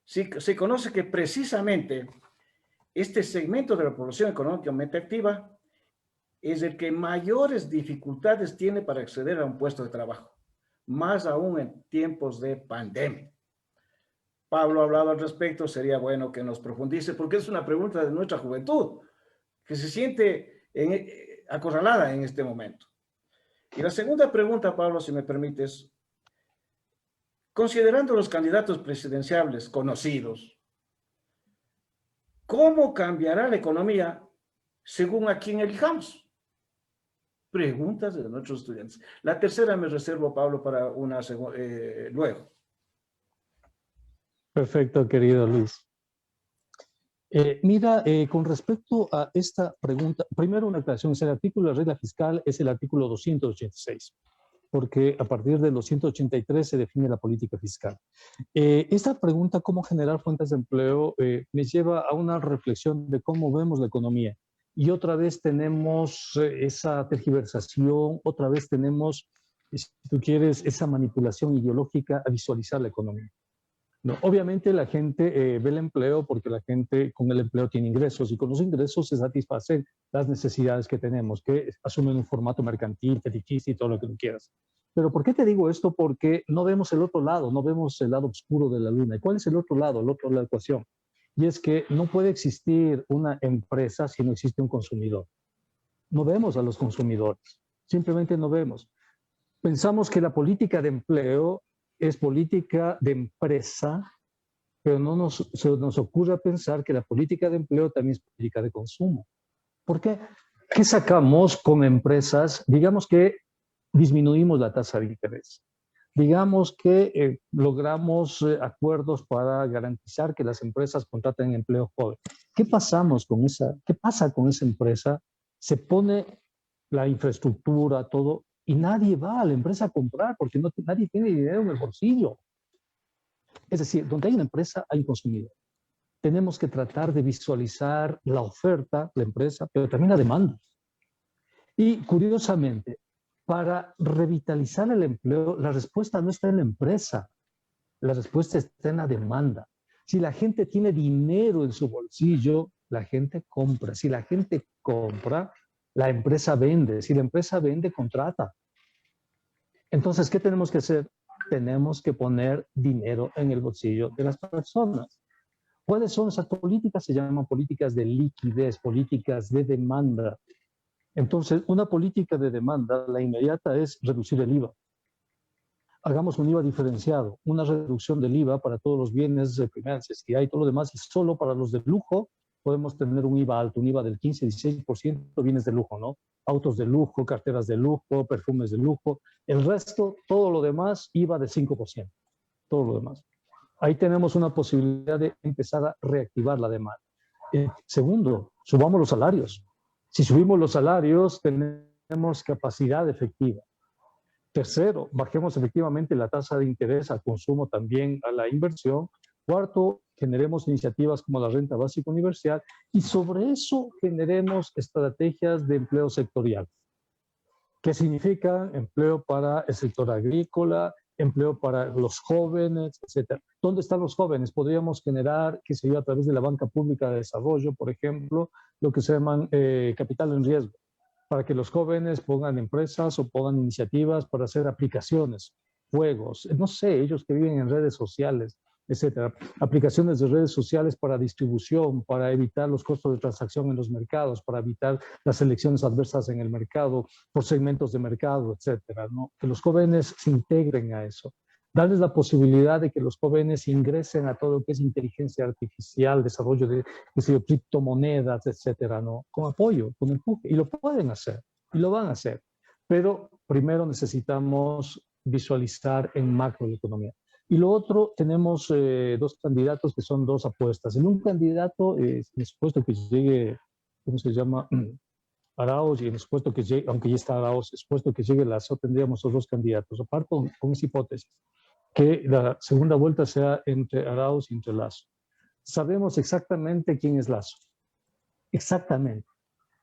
Se conoce que precisamente este segmento de la población económicamente activa es el que mayores dificultades tiene para acceder a un puesto de trabajo, más aún en tiempos de pandemia. Pablo ha hablado al respecto, sería bueno que nos profundice, porque es una pregunta de nuestra juventud, que se siente acorralada en este momento. Y la segunda pregunta, Pablo, si me permites, considerando los candidatos presidenciales conocidos, ¿cómo cambiará la economía según a quién elijamos? Preguntas de nuestros estudiantes. La tercera me reservo, Pablo, para una luego. Perfecto, querido Luis. Mira, con respecto a esta pregunta, primero una aclaración, el artículo de la regla fiscal es el artículo 286, porque a partir del 283 se define la política fiscal. Esta pregunta, ¿cómo generar fuentes de empleo?, me lleva a una reflexión de cómo vemos la economía. Y otra vez tenemos esa tergiversación, otra vez tenemos, si tú quieres, esa manipulación ideológica a visualizar la economía. No, obviamente la gente ve el empleo porque la gente con el empleo tiene ingresos y con los ingresos se satisfacen las necesidades que tenemos, que asumen un formato mercantil, fetichista y todo lo que tú quieras. Pero ¿por qué te digo esto? Porque no vemos el otro lado, no vemos el lado oscuro de la luna. ¿Y cuál es el otro lado de la ecuación? Y es que no puede existir una empresa si no existe un consumidor. No vemos a los consumidores, simplemente no vemos. Pensamos que la política de empleo es política de empresa, pero no se nos ocurre pensar que la política de empleo también es política de consumo. ¿Por qué? ¿Qué sacamos con empresas? Digamos que disminuimos la tasa de interés. Digamos que logramos acuerdos para garantizar que las empresas contraten empleo joven. ¿Qué pasa con esa empresa? Se pone la infraestructura, todo, y nadie va a la empresa a comprar porque nadie tiene dinero en el bolsillo. Es decir, donde hay una empresa, hay un consumidor. Tenemos que tratar de visualizar la oferta, la empresa, pero también la demanda. Y curiosamente, para revitalizar el empleo, la respuesta no está en la empresa, la respuesta está en la demanda. Si la gente tiene dinero en su bolsillo, la gente compra. Si la gente compra, la empresa vende. Si la empresa vende, contrata. Entonces, ¿qué tenemos que hacer? Tenemos que poner dinero en el bolsillo de las personas. ¿Cuáles son esas políticas? Se llaman políticas de liquidez, políticas de demanda. Entonces, una política de demanda, la inmediata es reducir el IVA. Hagamos un IVA diferenciado, una reducción del IVA para todos los bienes de primera necesidad y todo lo demás, y solo para los de lujo podemos tener un IVA alto, un IVA del 15-16%, bienes de lujo, ¿no? Autos de lujo, carteras de lujo, perfumes de lujo. El resto, todo lo demás, IVA de 5%, todo lo demás. Ahí tenemos una posibilidad de empezar a reactivar la demanda. Segundo, subamos los salarios. Si subimos los salarios, tenemos capacidad efectiva. Tercero, bajemos efectivamente la tasa de interés al consumo, también a la inversión. Cuarto, generemos iniciativas como la renta básica universal y sobre eso generemos estrategias de empleo sectorial. ¿Qué significa? Empleo para el sector agrícola, empleo para los jóvenes, etcétera. ¿Dónde están los jóvenes? Podríamos generar, que se a través de la banca pública de desarrollo, por ejemplo, lo que se llaman capital en riesgo, para que los jóvenes pongan empresas o pongan iniciativas para hacer aplicaciones, juegos, no sé, ellos que viven en redes sociales, etcétera. Aplicaciones de redes sociales para distribución, para evitar los costos de transacción en los mercados, para evitar las elecciones adversas en el mercado, por segmentos de mercado, etcétera, ¿no? Que los jóvenes se integren a eso. Darles la posibilidad de que los jóvenes ingresen a todo lo que es inteligencia artificial, desarrollo de criptomonedas, etcétera, ¿no? Con apoyo, con empuje. Y lo pueden hacer, y lo van a hacer. Pero primero necesitamos visualizar en macro la economía. Y lo otro, tenemos dos candidatos que son dos apuestas. En un candidato, en el supuesto que llegue, ¿cómo se llama? Arauz, y en el supuesto que llegue, aunque ya está Arauz, en el supuesto que llegue Lasso, tendríamos los dos candidatos. Aparte con esa hipótesis, que la segunda vuelta sea entre Arauz y entre Lasso. Sabemos exactamente quién es Lasso. Exactamente.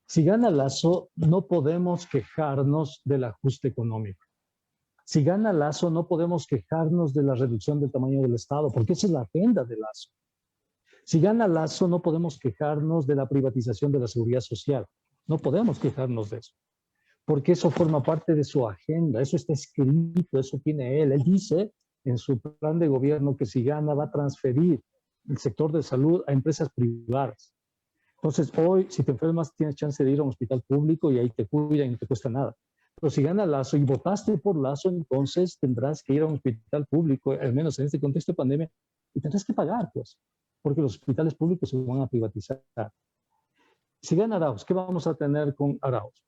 Si gana Lasso, no podemos quejarnos del ajuste económico. Si gana Lasso, no podemos quejarnos de la reducción del tamaño del Estado, porque esa es la agenda de Lasso. Si gana Lasso, no podemos quejarnos de la privatización de la seguridad social. No podemos quejarnos de eso, porque eso forma parte de su agenda, eso está escrito, eso tiene él. Él dice en su plan de gobierno que si gana va a transferir el sector de salud a empresas privadas. Entonces, hoy, si te enfermas, tienes chance de ir a un hospital público y ahí te cuidan y no te cuesta nada. Pero si gana Lasso y votaste por Lasso, entonces tendrás que ir a un hospital público, al menos en este contexto de pandemia, y tendrás que pagar, pues, porque los hospitales públicos se van a privatizar. Si gana Arauz, ¿qué vamos a tener con Arauz?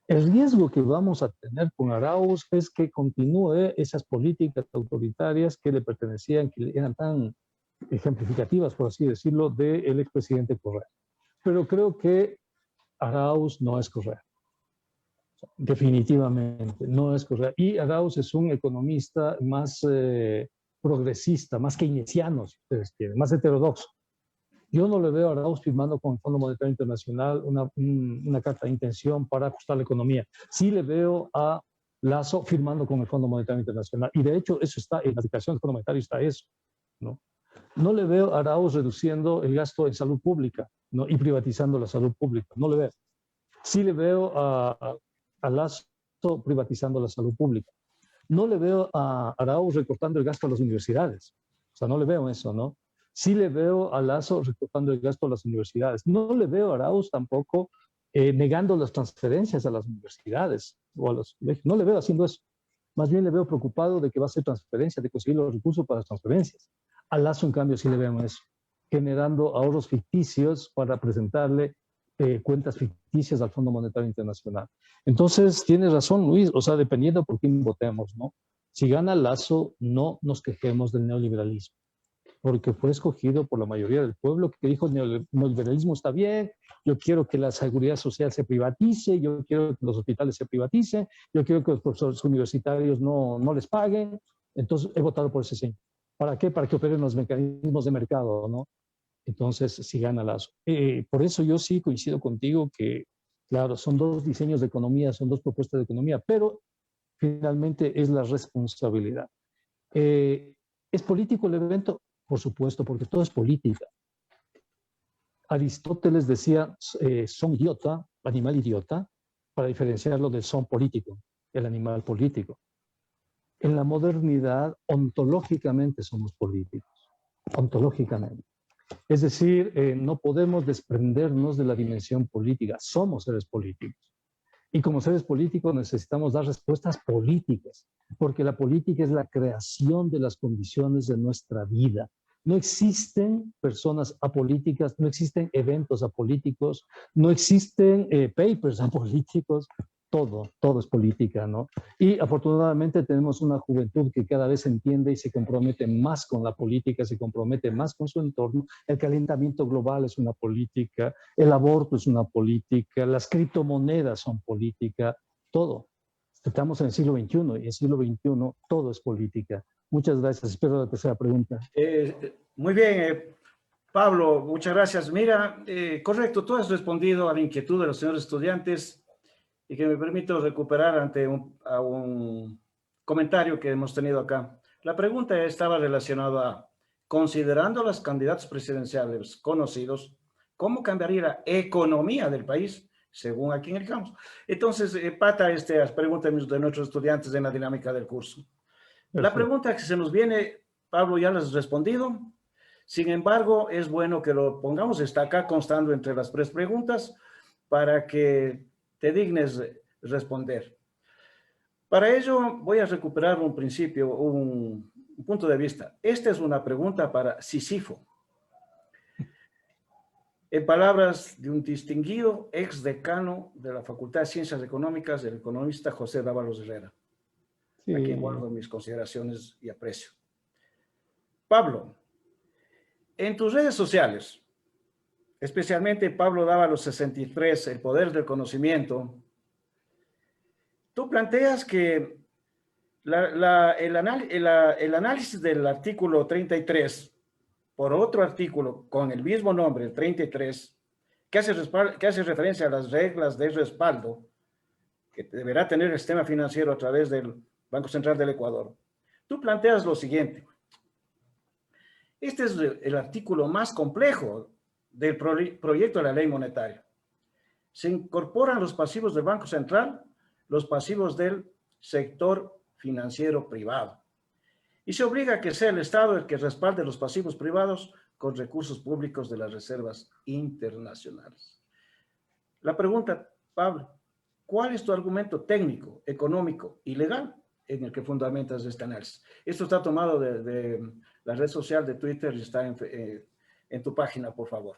El riesgo que vamos a tener con Arauz es que continúe esas políticas autoritarias que le pertenecían, que eran tan ejemplificativas, por así decirlo, del expresidente Correa. Pero creo que Arauz no es Correa. Definitivamente, no es Correa. Y Arauz es un economista más progresista, más keynesiano, si ustedes quieren, más heterodoxo. Yo no le veo a Arauz firmando con el Fondo Monetario Internacional una carta de intención para ajustar la economía. Sí le veo a Lasso firmando con el Fondo Monetario Internacional. Y de hecho, eso está en la declaración del Fondo Monetario, está eso, ¿no? No le veo a Arauz reduciendo el gasto en salud pública, ¿no? Y privatizando la salud pública. No le veo. Sí le veo a Lasso privatizando la salud pública. No le veo a Arauz recortando el gasto a las universidades. O sea, no le veo eso, ¿no? Sí le veo a Lasso recortando el gasto a las universidades. No le veo a Arauz tampoco negando las transferencias a las universidades o a los colegios. No le veo haciendo eso. Más bien le veo preocupado de que va a hacer transferencias, de conseguir los recursos para las transferencias. A Lasso, en cambio, sí le veo eso, generando ahorros ficticios para presentarle cuentas ficticias al Fondo Monetario Internacional. Entonces, tienes razón, Luis, o sea, dependiendo por quién votemos, ¿no? Si gana Lasso, no nos quejemos del neoliberalismo, porque fue escogido por la mayoría del pueblo que dijo el neoliberalismo está bien, yo quiero que la seguridad social se privatice, yo quiero que los hospitales se privaticen, yo quiero que los profesores universitarios no les paguen. Entonces, he votado por ese señor. ¿Para qué? Para que operen los mecanismos de mercado, ¿no? Entonces, si gana Lasso. Por eso yo sí coincido contigo que, claro, son dos diseños de economía, son dos propuestas de economía, pero finalmente es la responsabilidad. ¿Es político el evento? Por supuesto, porque todo es política. Aristóteles decía, son idiota, animal idiota, para diferenciarlo del son político, el animal político. En la modernidad, ontológicamente somos políticos, ontológicamente. Es decir, no podemos desprendernos de la dimensión política, somos seres políticos. Y como seres políticos necesitamos dar respuestas políticas, porque la política es la creación de las condiciones de nuestra vida. No existen personas apolíticas, no existen eventos apolíticos, no existen papers apolíticos, todo es política, ¿no? Y afortunadamente tenemos una juventud que cada vez entiende y se compromete más con la política, se compromete más con su entorno. El calentamiento global es una política, el aborto es una política, las criptomonedas son política, todo. Estamos en el siglo XXI y en el siglo XXI todo es política. Muchas gracias. Espero la tercera pregunta. Muy bien, Pablo, muchas gracias. Mira, correcto, tú has respondido a la inquietud de los señores estudiantes y que me permito recuperar ante un comentario que hemos tenido acá. La pregunta estaba relacionada a, considerando los candidatos presidenciales conocidos, ¿cómo cambiaría la economía del país según a quién elijamos? Entonces, pata estas preguntas de nuestros estudiantes en la dinámica del curso. Perfecto. La pregunta que se nos viene, Pablo ya les has respondido. Sin embargo, es bueno que lo pongamos, está acá constando entre las tres preguntas para que te dignes responder. Para ello, voy a recuperar un principio, un punto de vista. Esta es una pregunta para Sísifo. En palabras de un distinguido ex decano de la Facultad de Ciencias Económicas, el economista José Dávalos Herrera, Sí. a quien guardo mis consideraciones y aprecio. Pablo, en tus redes sociales, especialmente Pablo Dávalos 63, El Poder del Conocimiento, tú planteas que el análisis del artículo 33 por otro artículo con el mismo nombre, el 33, que hace referencia a las reglas de respaldo que deberá tener el sistema financiero a través del Banco Central del Ecuador. Tú planteas lo siguiente. Este es el artículo más complejo del proyecto de la ley monetaria. Se incorporan los pasivos del Banco Central, los pasivos del sector financiero privado. Y se obliga a que sea el Estado el que respalde los pasivos privados con recursos públicos de las reservas internacionales. La pregunta, Pablo, ¿cuál es tu argumento técnico, económico y legal en el que fundamentas este análisis? Esto está tomado de la red social de Twitter y está en tu página, por favor.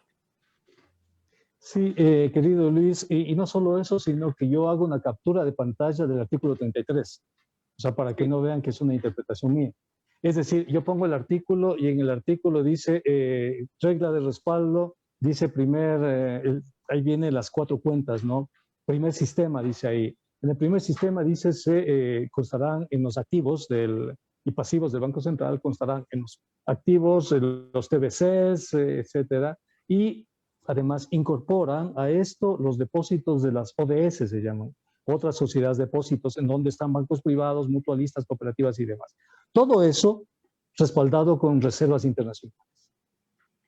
Sí, querido Luis, y no solo eso, sino que yo hago una captura de pantalla del artículo 33, o sea, para que no vean que es una interpretación mía. Es decir, yo pongo el artículo y en el artículo dice regla de respaldo, dice ahí vienen las 4 cuentas, ¿no? Primer sistema, dice ahí. En el primer sistema dice se constarán en los activos y pasivos del Banco Central, constarán en los activos, los TBCs, etcétera, y además incorporan a esto los depósitos de las ODS, se llaman, otras sociedades de depósitos, en donde están bancos privados, mutualistas, cooperativas y demás. Todo eso respaldado con reservas internacionales.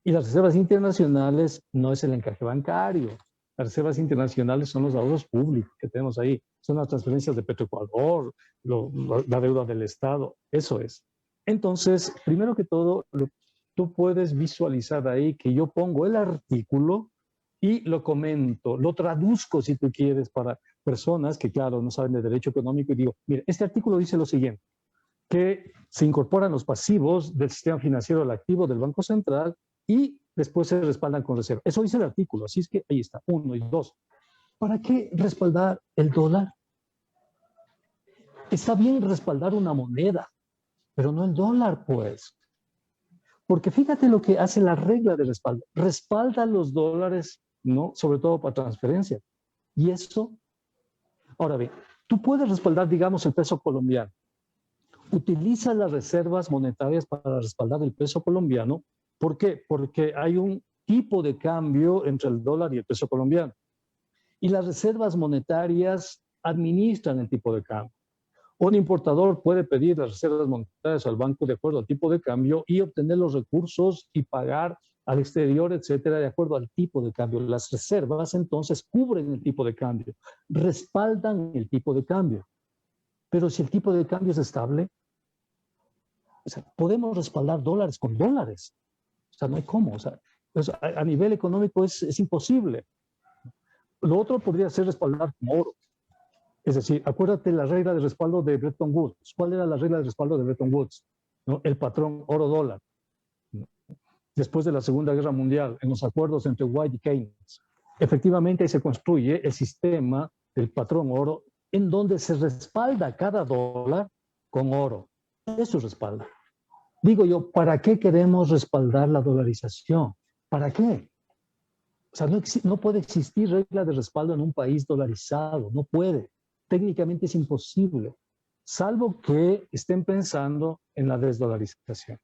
Y las reservas internacionales no es el encaje bancario. Las reservas internacionales son los ahorros públicos que tenemos ahí. Son las transferencias de Petroecuador, la deuda del Estado. Eso es. Entonces, primero que todo, tú puedes visualizar ahí que yo pongo el artículo y lo comento, lo traduzco si tú quieres para personas que, claro, no saben de derecho económico y digo, mire, este artículo dice lo siguiente, que se incorporan los pasivos del sistema financiero al activo del Banco Central y después se respaldan con reserva. Eso dice el artículo, así es que ahí está, 1 y 2. ¿Para qué respaldar el dólar? Está bien respaldar una moneda, pero no el dólar, pues. Porque fíjate lo que hace la regla de respaldo. Respalda los dólares, ¿no? Sobre todo para transferencia. Y eso, ahora bien, tú puedes respaldar, digamos, el peso colombiano. Utiliza las reservas monetarias para respaldar el peso colombiano. ¿Por qué? Porque hay un tipo de cambio entre el dólar y el peso colombiano. Y las reservas monetarias administran el tipo de cambio. Un importador puede pedir las reservas monetarias al banco de acuerdo al tipo de cambio y obtener los recursos y pagar al exterior, etcétera, de acuerdo al tipo de cambio. Las reservas entonces cubren el tipo de cambio, respaldan el tipo de cambio. Pero si el tipo de cambio es estable, o sea, podemos respaldar dólares con dólares. O sea, no hay cómo. O sea, a nivel económico es imposible. Lo otro podría ser respaldar con oro. Es decir, acuérdate la regla de respaldo de Bretton Woods. ¿Cuál era la regla de respaldo de Bretton Woods? ¿No? El patrón oro-dólar. Después de la Segunda Guerra Mundial, en los acuerdos entre White y Keynes, efectivamente se construye el sistema del patrón oro en donde se respalda cada dólar con oro. Eso respalda. Digo yo, ¿para qué queremos respaldar la dolarización? ¿Para qué? O sea, no puede existir regla de respaldo en un país dolarizado. No puede. técnicamente es imposible, salvo que estén pensando en la desdolarización,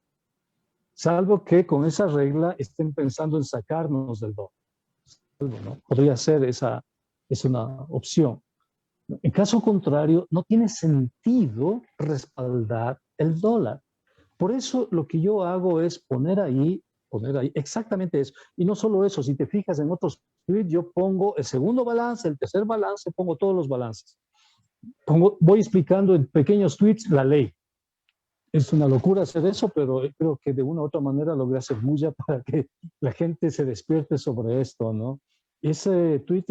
salvo que con esa regla estén pensando en sacarnos del dólar. ¿No? Podría ser esa, es una opción. En caso contrario, no tiene sentido respaldar el dólar. Por eso lo que yo hago es poner ahí exactamente eso. Y no solo eso, si te fijas en otros tweets, yo pongo el segundo balance, el tercer balance, pongo todos los balances. Voy explicando en pequeños tweets la ley. Es una locura hacer eso, pero creo que de una u otra manera logré hacer bulla para que la gente se despierte sobre esto, ¿no? Ese tweet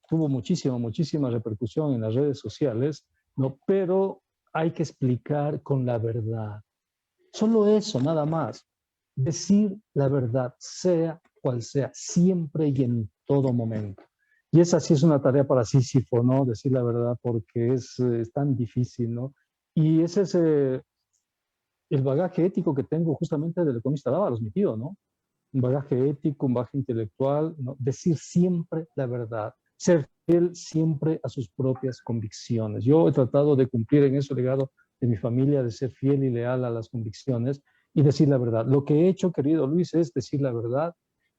tuvo muchísima repercusión en las redes sociales, ¿no? Pero hay que explicar con la verdad. Solo eso, nada más. Decir la verdad, sea cual sea, siempre y en todo momento. Y esa sí es una tarea para Sísifo, ¿no? Decir la verdad, porque es tan difícil, ¿no? Y ese es el bagaje ético que tengo justamente del economista Dávalos, mi tío, ¿no? Un bagaje ético, un bagaje intelectual, ¿no? Decir siempre la verdad, ser fiel siempre a sus propias convicciones. Yo he tratado de cumplir en ese legado de mi familia, de ser fiel y leal a las convicciones y decir la verdad. Lo que he hecho, querido Luis, es decir la verdad.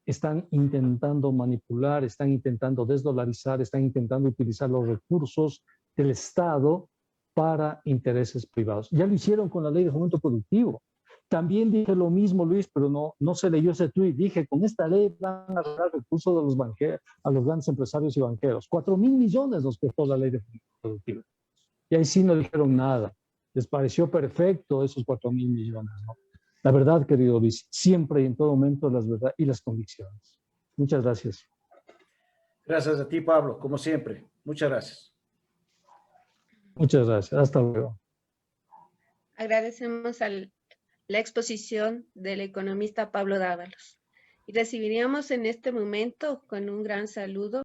Están intentando manipular, están intentando desdolarizar, están intentando utilizar los recursos del Estado para intereses privados. Ya lo hicieron con la ley de fomento productivo. También dije lo mismo, Luis, pero no se leyó ese tuit. Dije, con esta ley van a dar recursos a los banqueros, a los grandes empresarios y banqueros. 4.000 millones nos costó la ley de fomento productivo. Y ahí sí no dijeron nada. Les pareció perfecto esos 4.000 millones, ¿no? La verdad, querido Luis, siempre y en todo momento las verdades y las convicciones. Muchas gracias. Gracias a ti, Pablo, como siempre. Muchas gracias. Muchas gracias. Hasta luego. Agradecemos la exposición del economista Pablo Dávalos. Y recibiríamos en este momento con un gran saludo